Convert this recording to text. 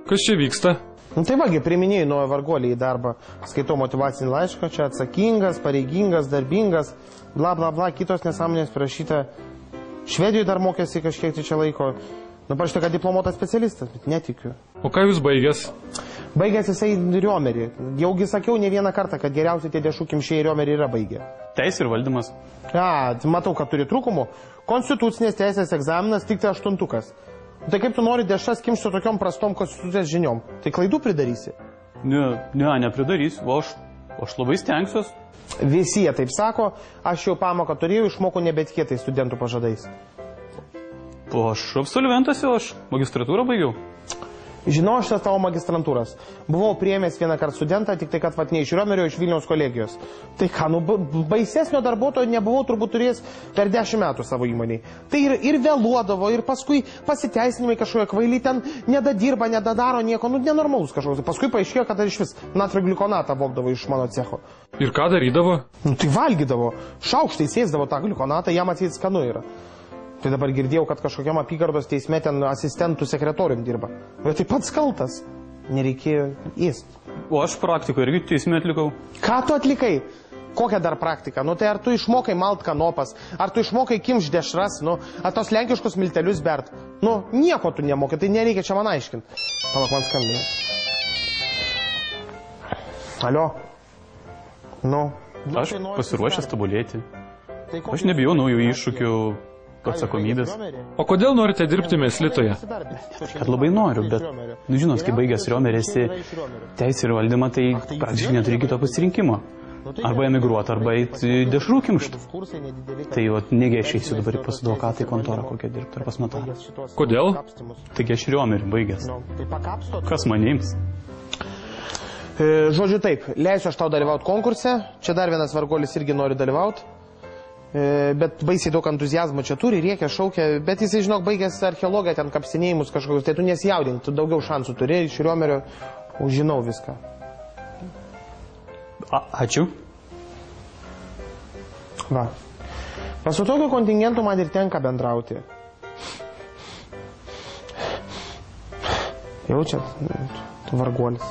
Kas čia vyksta? Nu tai vagi, priminėjai nuo varguolį į darbą. Skaitau motyvacinį laišką, čia atsakingas, pareigingas, darbingas, bla bla bla, kitos nesąmonės parašyta. Švedijoje dar mokėsi kažkiek čia laiko. Nu, parašyta, kad diplomuotas specialistas, bet netikiu. O ką jūs baigęs? Baigęs jisai Riomerį. Jaugi sakiau ne vieną kartą, kad geriausiai tie dešų kimšiai Riomerį yra baigę. Teisė ir valdymas. Matau, kad turi trūkumų. Konstitucinės teisės egzaminas tik tai 8. Tai kaip tu nori dešas kimšti tokiom prastom konstitucijos žiniom? Tai klaidų pridarysi? Nepridarysiu, o aš labai stengsiuos. Visi jie taip sako, aš jau pamoką turėjau, išmokau nebetikėtai studentų pažadais. O aš absolventas jau, aš magistratūrą baigiau. Žinau, aš tavo magistrantūras. Buvau priėmęs vieną kartą studentą, tik tai kad ne iš Riomerio, iš Vilniaus kolegijos. Tai ką, baisesnio darbuotojo nebuvau turbūt turėjęs per 10 metų savo įmoniai. Tai ir vėluodavo, ir paskui pasiteisinimai kažkokie kvailiai ten nedadirba, nedadaro nieko, nenormalus kažkoks. Paskui paaiškėjo, kad iš vis natrio glikonatą vogdavo iš mano cecho. Ir ką darydavo? Tai valgydavo, šaukštai sėsdavo tą glikonatą, jam atseit skanu yra. Tai dabar girdėjau, kad kažkokiam apygardos teisme ten asistentų sekretorium dirba. Bet taip pats kaltas. Nereikėjo įst. O aš praktiką irgi teisme atlikau. Ką tu atlikai? Kokią dar praktiką? Nu tai ar tu išmokai malt kanopas? Ar tu išmokai kimš dešras? Nu, ar tos lenkiškus miltelius bert? Nu, nieko tu nemokai, tai nereikia čia man aiškinti. Palak, man skambėjo. Alio? Nu? Aš pasiruošęs tobulėti. Aš nebijau naujų iššūkių. Atsakomybės. O kodėl norite dirbti Meslitoje? Kad labai noriu, bet, žinot, kai baigęs Riomerį esi teisę ir valdymą, tai praktiškai neturi kito pasirinkimo. Arba emigruoti, arba eiti dešrų kimšt. Tai negi aš eisiu dabar pas advokatą į kontorą kokią dirbti, ar pas notarą. Kodėl? Taigi aš Riomerį baigęs. Kas manims? Žodžiu taip, leisiu aš tau dalyvauti konkurse. Čia dar vienas vargolis irgi nori dalyvauti. Bet baisiai daug entuzijazmo čia turi, rėkia, šaukia, bet jisai, žinok, baigęs archeologiją, ten kapsinėjimus kažkokius, tai tu nesijaudink, tu daugiau šansų turi, iš Riomerio žinau viską. Ačiū. Va. Su tokiu kontingentu man ir tenka bendrauti. Jaučiat, tu varguolis.